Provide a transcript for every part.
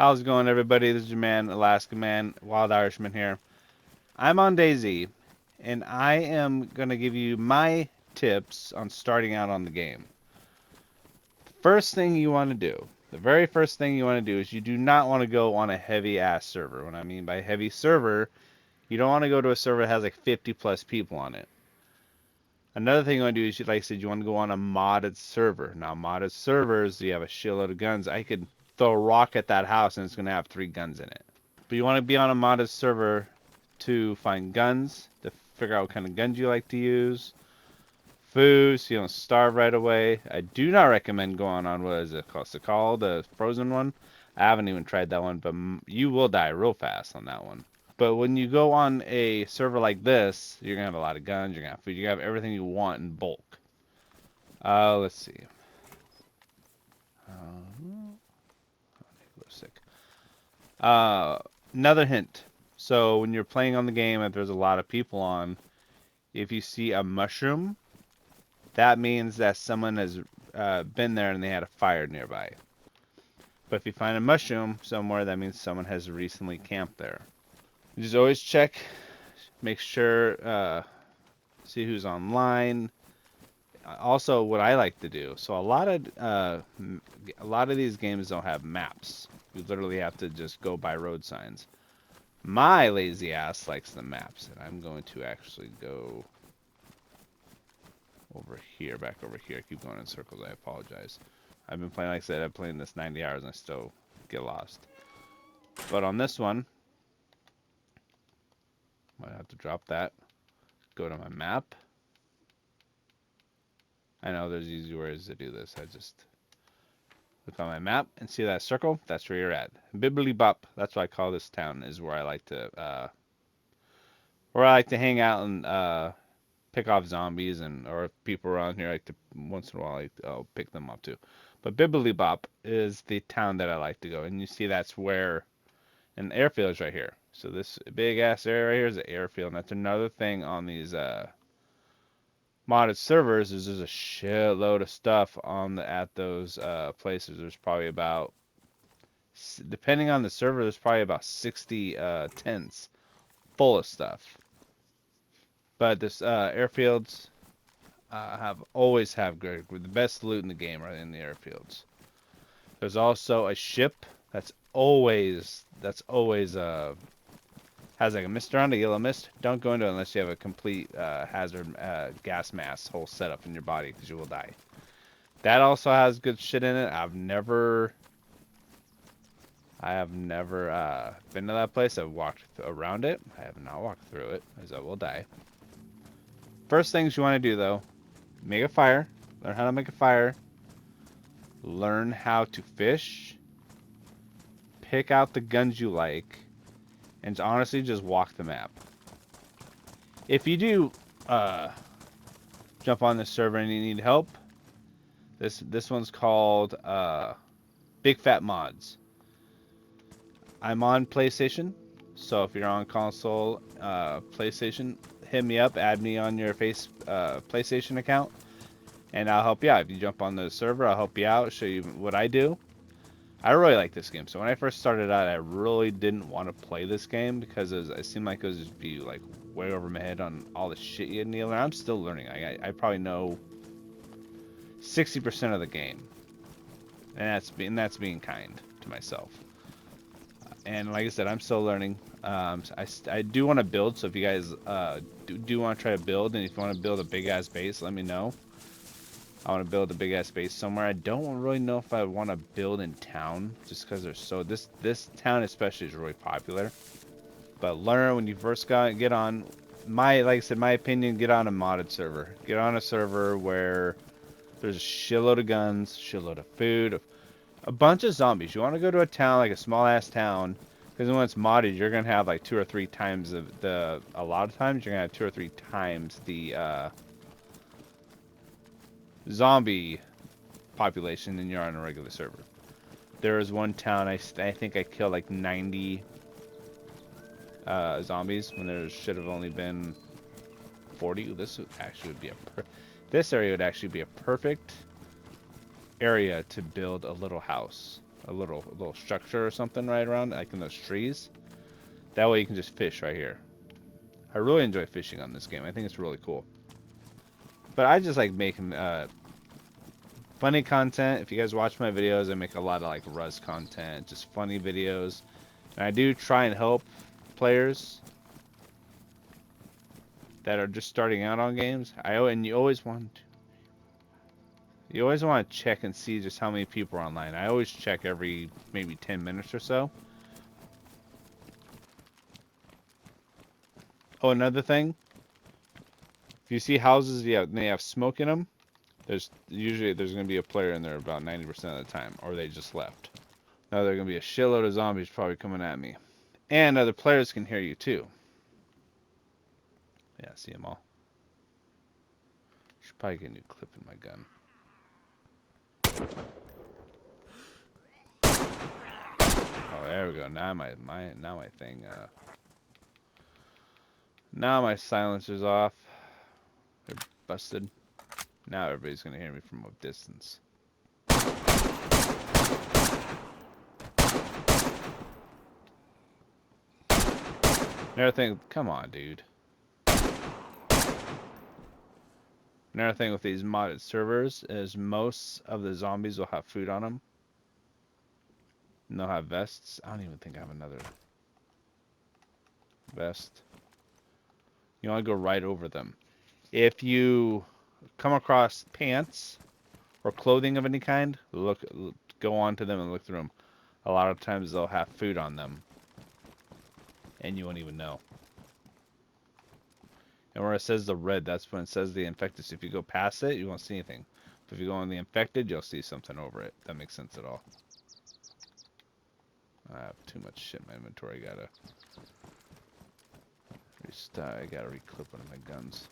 How's it going, everybody? This is your man, Alaska Man, Wild Irishman here. I'm on Dayz, and I am going to give you my tips on starting out on the game. First thing you want to do, the very first thing you want to do is you do not want to go on a heavy-ass server. What I mean by heavy server, you don't want to go to a server that has like 50 plus people on it. Another thing you want to do is, like I said, you want to go on a modded server. Now, modded servers, you have a shitload of guns. I could throw a rock at that house and it's going to have 3 guns in it. But you want to be on a modded server to find guns, to figure out what kind of guns you like to use, food, so you don't starve right away. I do not recommend going on, what is it called, the frozen one. I haven't even tried that one, but you will die real fast on that one. But when you go on a server like this, you're gonna have a lot of guns, you're gonna have food, you have everything you want in bulk. Let's see. Sick. Another hint. So when you're playing on the game, if there's a lot of people on, if you see a mushroom, that means that someone has been there and they had a fire nearby. But if you find a mushroom somewhere, that means someone has recently camped there. Just always check, make sure, see who's online. Also, what I like to do. So a lot of these games don't have maps. You literally have to just go by road signs. My lazy ass likes the maps, and I'm going to actually go over here, back over here. I keep going in circles. I apologize. I've been playing, like I said, I've played this 90 hours and I still get lost. But on this one, I have to drop that. Go to my map. I know there's easy ways to do this. I just look on my map and see that circle. That's where you're at. Bibbly Bop. That's what I call this town. Is where I like to hang out and pick off zombies, and or if people around here, like to once in a while I'll pick them up too. But Bibbly Bop is the town that I like to go, and you see that's where, and the airfield is right here. So this big ass area right here is the airfield, and that's another thing on these modded servers is there's a shitload of stuff on at those places. There's probably about, depending on the server, there's probably about 60 tents full of stuff. But this airfields always have great, the best loot in the game right in the airfields. There's also a ship that's always has like a mist around, a yellow mist. Don't go into it unless you have a complete hazard gas mask whole setup in your body, because you will die. That also has good shit in it. I have never been to that place. I've walked around it. I have not walked through it, as I will die. First things you want to do, though, make a fire. Learn how to make a fire. Learn how to fish. Pick out the guns you like. And honestly, just walk the map. If you do jump on this server and you need help, this one's called Big Fat Mods. I'm on PlayStation, so if you're on console, PlayStation, hit me up, add me on your PlayStation account, and I'll help you out. If you jump on the server, I'll help you out, show you what I do. I really like this game. So when I first started out, I really didn't want to play this game because it seemed like it was just be like way over my head on all the shit you need to learn. I'm still learning. I probably know 60% of the game, and that's being kind to myself. And like I said, I'm still learning. I do want to build, so if you guys do want to try to build, and if you want to build a big ass base, let me know. I want to build a big ass base somewhere. I don't really know if I want to build in town, just because there's this town especially is really popular. But learn when you first get on. Like I said, my opinion, get on a modded server. Get on a server where there's a shitload of guns, shitload of food, a bunch of zombies. You want to go to a town, like a small ass town, because when it's modded, you're gonna have like 2 or 3 times a lot of times you're gonna have 2 or 3 times the zombie population than you're on a regular server. There was one town I think I killed like 90 zombies when there should have only been 40. This area would actually be a perfect area to build a little house. a little structure or something right around, like in those trees. That way you can just fish right here. I really enjoy fishing on this game. I think it's really cool. But I just like making funny content. If you guys watch my videos, I make a lot of like Rust content, just funny videos. And I do try and help players that are just starting out on games. And you always want to check and see just how many people are online. I always check every maybe 10 minutes or so. Oh, another thing. If you see houses, yeah, they have smoke in them. There's going to be a player in there about 90% of the time, or they just left. Now there's going to be a shitload of zombies probably coming at me, and other players can hear you too. Yeah, see them all. Should probably get a new clip in my gun. Oh, there we go. Now my thing. Now my silencer's off. They're busted. Now everybody's gonna hear me from a distance. Another thing, come on, dude. Another thing with these modded servers is most of the zombies will have food on them. And they'll have vests. I don't even think I have another vest. You want to go right over them. If you come across pants or clothing of any kind, go on to them and look through them. A lot of times they'll have food on them, and you won't even know. And where it says the red, that's when it says the infected. So if you go past it, you won't see anything. But if you go on the infected, you'll see something over it. That makes sense at all. I have too much shit in my inventory. I gotta reclip one of my guns.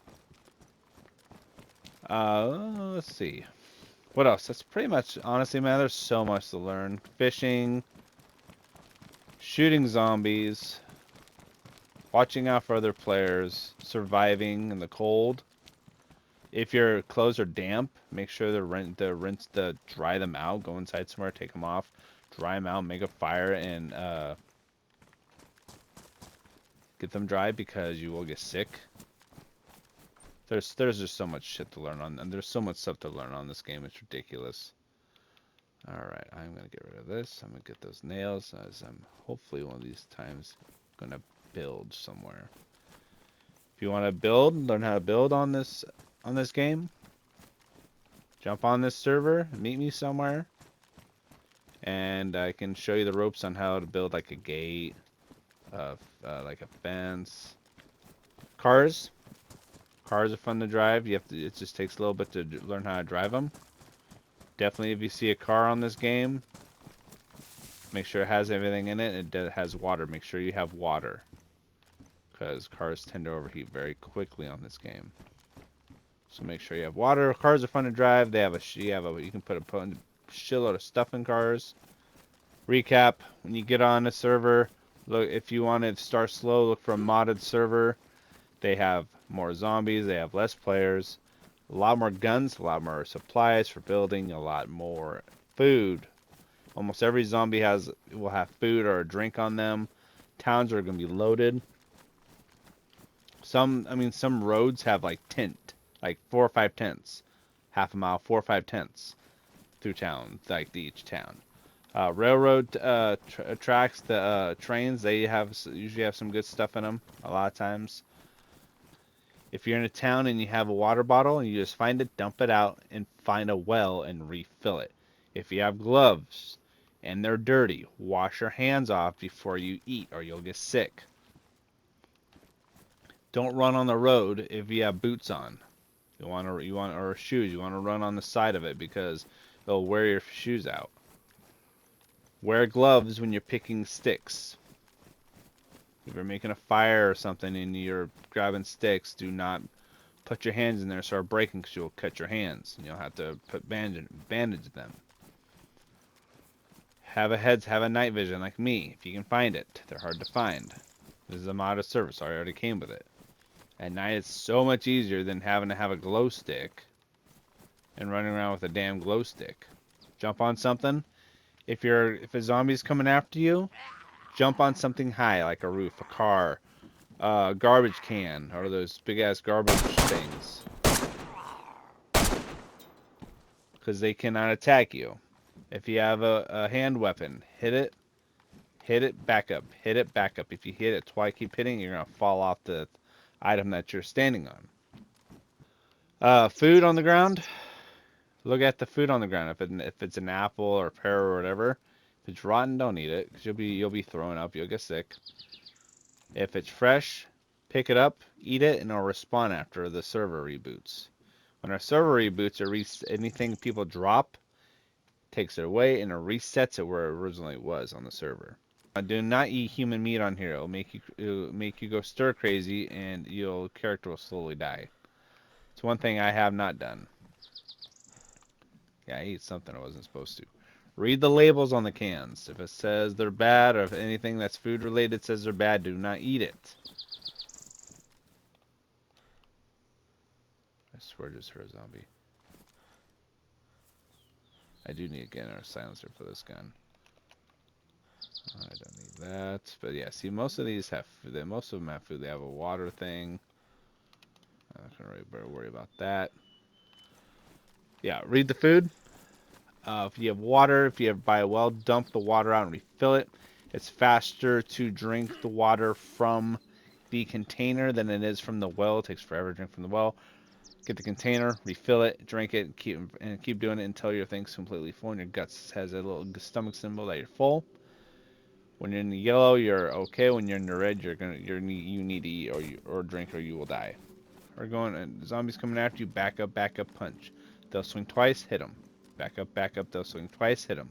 Let's see. What else? That's pretty much, honestly, man, there's so much to learn. Fishing, shooting zombies, watching out for other players, surviving in the cold. If your clothes are damp, make sure to dry them out. Go inside somewhere, take them off, dry them out, make a fire, and get them dry because you will get sick. There's just so much shit to learn on, and there's so much stuff to learn on this game. It's ridiculous. All right, I'm gonna get rid of this. I'm gonna get those nails, as I'm hopefully one of these times gonna build somewhere. If you want to build, learn how to build on this game, jump on this server, meet me somewhere, and I can show you the ropes on how to build like a gate, like a fence. Cars are fun to drive. It just takes a little bit to learn how to drive them. Definitely, if you see a car on this game, make sure it has everything in it. It has water. Make sure you have water, because cars tend to overheat very quickly on this game. So make sure you have water. Cars are fun to drive. You can put a shitload of stuff in cars. Recap: when you get on a server, look, if you want to start slow, look for a modded server. They have more zombies. They have less players. A lot more guns, a lot more supplies for building, a lot more food. Almost every zombie will have food or a drink on them. Towns are going to be loaded. Some roads have like 4 or 5 tents. Half a mile, 4 or 5 tents through town, like each town. Railroad tracks, the trains, they usually have some good stuff in them a lot of times. If you're in a town and you have a water bottle and you just find it, dump it out and find a well and refill it. If you have gloves and they're dirty, wash your hands off before you eat or you'll get sick. Don't run on the road if you have boots on. Or shoes. You want to run on the side of it because it'll wear your shoes out. Wear gloves when you're picking sticks. If you're making a fire or something and you're grabbing sticks, do not put your hands in there and start breaking because you'll cut your hands. And you'll have to bandage them. Have a night vision like me, if you can find it. They're hard to find. This is a modded server, so I already came with it. At night, it's so much easier than having to have a glow stick and running around with a damn glow stick. Jump on something. If a zombie's coming after you, jump on something high like a roof, a car, a garbage can, or those big ass garbage things, because they cannot attack you. If you have a hand weapon, hit it, back up, hit it, back up. If you hit it twice, keep hitting, you're gonna fall off the item that you're standing on. Food on the ground. Look at the food on the ground. If it's an apple or pear or whatever, if it's rotten, don't eat it, because you'll be throwing up. You'll get sick. If it's fresh, pick it up, eat it, and it'll respawn after the server reboots. When our server reboots, anything people drop takes it away and it resets it where it originally was on the server. Do not eat human meat on here. It'll make you go stir crazy, and your character will slowly die. It's one thing I have not done. Yeah, I ate something I wasn't supposed to. Read the labels on the cans. If it says they're bad, or if anything that's food related says they're bad, do not eat it. I swear I just heard a zombie. I do need to get a silencer for this gun. I don't need that. But yeah, see, most of these have food. Most of them have food. They have a water thing. I'm not gonna really worry about that. Yeah, read the food. If you have water, if you have by a well, dump the water out and refill it. It's faster to drink the water from the container than it is from the well. It takes forever to drink from the well. Get the container, refill it, drink it, and keep doing it until your thing's completely full and your guts has a little stomach symbol that you're full. When you're in the yellow, you're okay. When you're in the red, you need to eat or drink or you will die. Or zombies coming after you, back up, punch. They'll swing twice, hit them. Back up, they'll swing twice, hit them.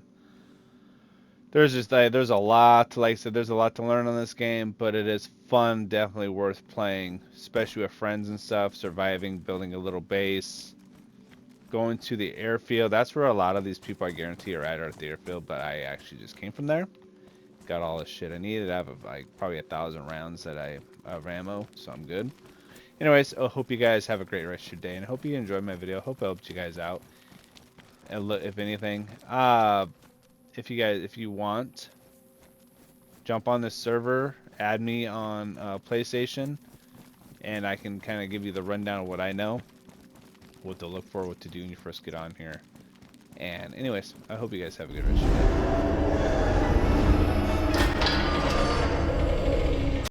There's a lot, like I said, there's a lot to learn on this game, but it is fun, definitely worth playing, especially with friends and stuff, surviving, building a little base, going to the airfield. That's where a lot of these people, I guarantee, are at the airfield, but I actually just came from there. Got all the shit I needed. I have like probably 1,000 rounds of ammo, so I'm good. Anyways, I hope you guys have a great rest of your day, and I hope you enjoyed my video. I hope it helped you guys out. And if anything, if you want, jump on this server, add me on PlayStation, and I can kind of give you the rundown of what I know, what to look for, what to do when you first get on here. And anyways, I hope you guys have a good rest of your day.